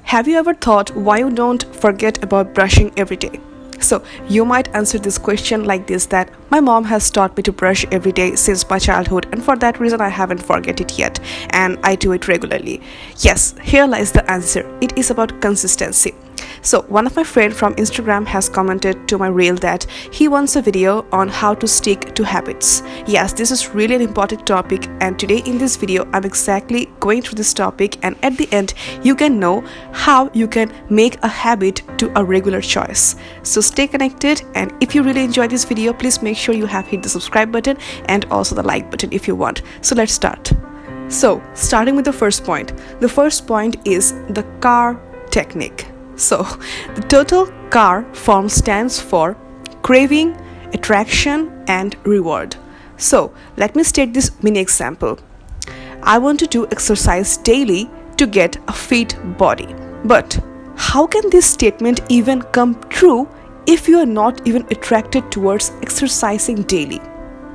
Have you ever thought why you don't forget about brushing every day? So you might answer this question like this, that my mom has taught me to brush every day since my childhood, and for that reason I haven't forget it yet and I do it regularly. Yes, here lies the answer. It is about consistency. So one of my friend from Instagram has commented to my reel that he wants a video on how to stick to habits. Yes, this is really an important topic, and today in this video I'm exactly going through this topic, and at the end you can know how you can make a habit to a regular choice. So stay connected, and if you really enjoy this video, please make sure you have hit the subscribe button and also the like button if you want. So let's start. So starting with the first point. The first point is the CAR technique. So the total CAR form stands for craving, attraction and reward. So let me state this mini example. I want to do exercise daily to get a fit body. But how can this statement even come true if you are not even attracted towards exercising daily?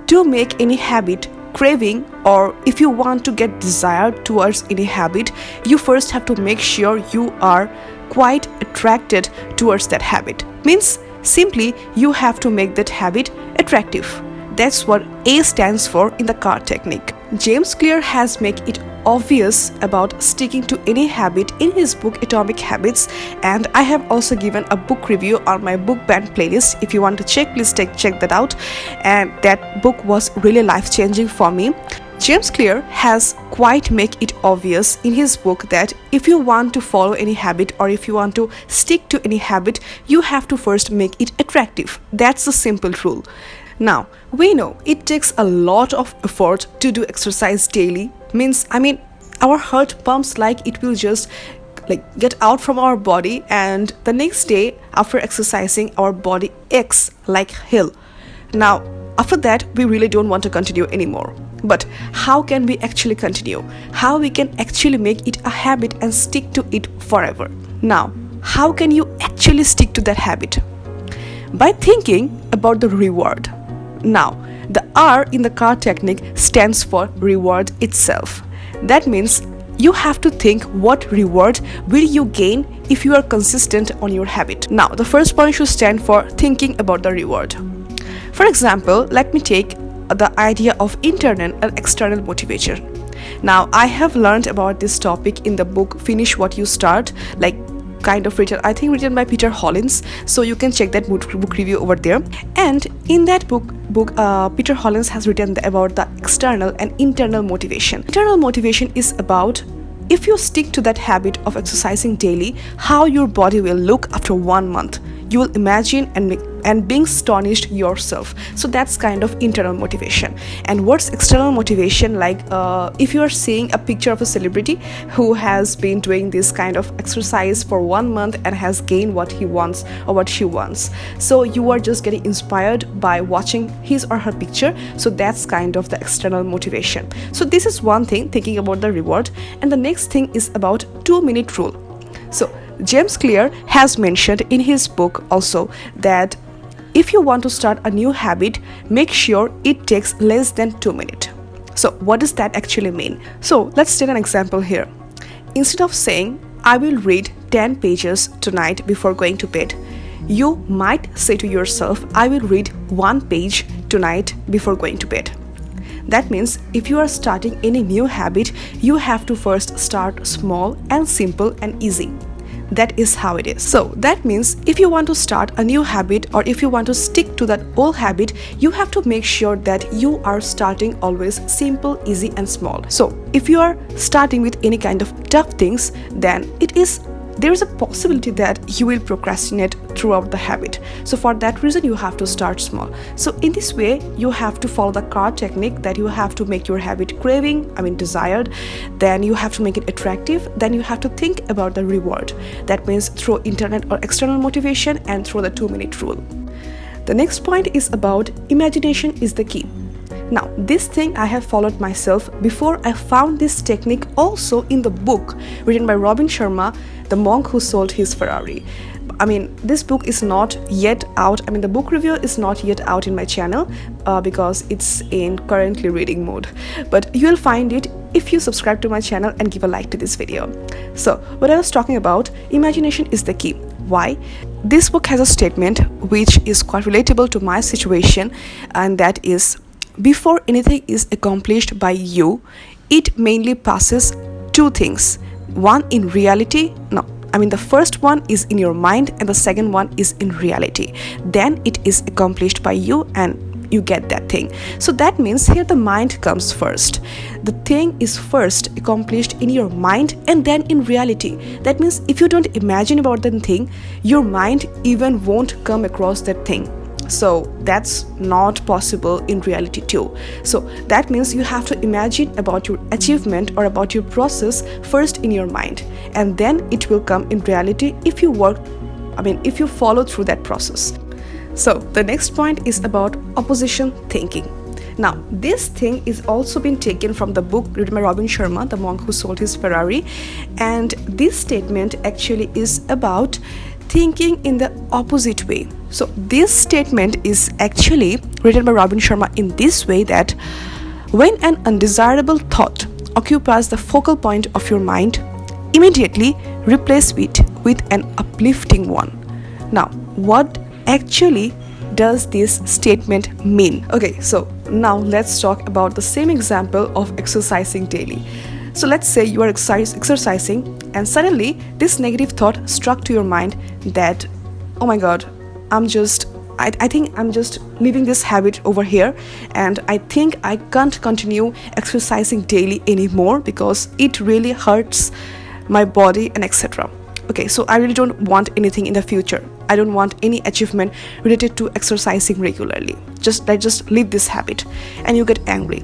To make any habit craving, or if you want to get desired towards any habit, you first have to make sure you are quite attracted towards that habit. Means simply you have to make that habit attractive. That's what A stands for in the CAR technique. James Clear has made it obvious about sticking to any habit in his book Atomic Habits, and I have also given a book review on my book band playlist. If you want to check, please check that out, and that book was really life-changing for me. James Clear has quite make it obvious in his book that if you want to follow any habit, or if you want to stick to any habit, you have to first make it attractive. That's the simple rule. Now, we know it takes a lot of effort to do exercise daily. Our heart pumps like it will just get out from our body, and the next day after exercising our body aches like hell. Now, after that we really don't want to continue anymore. But how can we actually continue? How we can actually make it a habit and stick to it forever? Now, how can you actually stick to that habit? By thinking about the reward. Now, the R in the CAR technique stands for reward itself. That means you have to think what reward will you gain if you are consistent on your habit. Now, the first point should stand for thinking about the reward. For example, let me take the idea of internal and external motivation. Now, I have learned about this topic in the book Finish What You Start, written by Peter Hollins. So you can check that book review over there. And in that book, Peter Hollins has written about the external and internal motivation. Internal motivation is about if you stick to that habit of exercising daily, how your body will look after 1 month. You will imagine and being astonished yourself. So that's kind of internal motivation. And what's external motivation? If you are seeing a picture of a celebrity who has been doing this kind of exercise for 1 month and has gained what he wants or what she wants, so you are just getting inspired by watching his or her picture. So that's kind of the external motivation. So this is one thing, thinking about the reward. And the next thing is about 2-minute rule. So James Clear has mentioned in his book also that if you want to start a new habit, make sure it takes less than 2 minutes. So what does that actually mean? So let's take an example here. Instead of saying, I will read 10 pages tonight before going to bed, you might say to yourself, I will read 1 page tonight before going to bed. That means if you are starting any new habit, you have to first start small and simple and easy. That is how it is. So that means if you want to start a new habit, or if you want to stick to that old habit, you have to make sure that you are starting always simple, easy and small. So if you are starting with any kind of tough things, then there is a possibility that you will procrastinate throughout the habit. So for that reason, you have to start small. So in this way, you have to follow the CAR technique, that you have to make your habit desired, then you have to make it attractive, then you have to think about the reward. That means through internal or external motivation and through the 2-minute rule. The next point is about imagination is the key. Now, this thing I have followed myself before I found this technique also in the book written by Robin Sharma, The Monk Who Sold His Ferrari. this book is not yet out. The book review is not yet out in my channel because it's in currently reading mode, but you will find it if you subscribe to my channel and give a like to this video. So what I was talking about, imagination is the key. Why? This book has a statement which is quite relatable to my situation, and that is, before anything is accomplished by you, it mainly passes two things. One in reality, the first one is in your mind and the second one is in reality. Then it is accomplished by you and you get that thing. So that means here the mind comes first. The thing is first accomplished in your mind and then in reality. That means if you don't imagine about the thing, your mind even won't come across that thing. So that's not possible in reality too. So that means you have to imagine about your achievement or about your process first in your mind, and then it will come in reality if you if you follow through that process. So the next point is about opposition thinking. Now this thing is also been taken from the book written by Robin Sharma, The Monk Who Sold His Ferrari, and this statement actually is about thinking in the opposite way. So this statement is actually written by Robin Sharma in this way, that when an undesirable thought occupies the focal point of your mind, immediately replace it with an uplifting one. Now what actually does this statement mean? Okay, so now let's talk about the same example of exercising daily. So let's say you are exercising and suddenly this negative thought struck to your mind that, oh my god, I think I'm just leaving this habit over here, and I think I can't continue exercising daily anymore because it really hurts my body and etc. Okay, so I really don't want anything in the future. I don't want any achievement related to exercising regularly. Just leave this habit, and you get angry.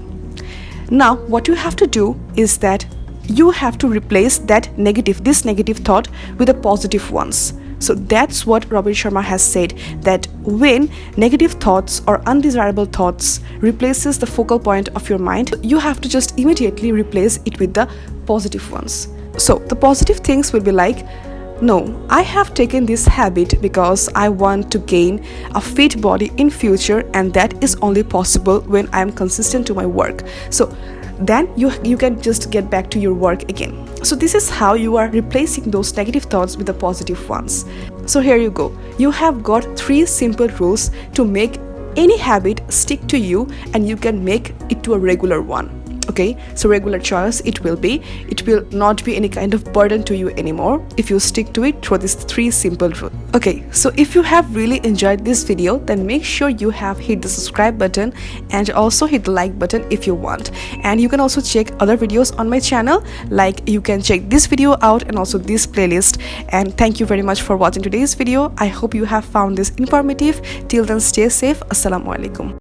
Now what you have to do is that you have to replace this negative thought with the positive ones. So that's what Robin Sharma has said, that when negative thoughts or undesirable thoughts replaces the focal point of your mind, you have to just immediately replace it with the positive ones. So the positive things will be like, no, I have taken this habit because I want to gain a fit body in future, and that is only possible when I am consistent to my work. So then you can just get back to your work again. So this is how you are replacing those negative thoughts with the positive ones. So here you go. You have got 3 simple rules to make any habit stick to you, and you can make it to a regular one. Okay, so regular choice it will not be any kind of burden to you anymore if you stick to it through these 3 simple rules. Okay, so if you have really enjoyed this video, then make sure you have hit the subscribe button and also hit the like button if you want. And you can also check other videos on my channel, like you can check this video out and also this playlist. And thank you very much for watching today's video. I hope you have found this informative. Till then, stay safe. Assalamu alaikum.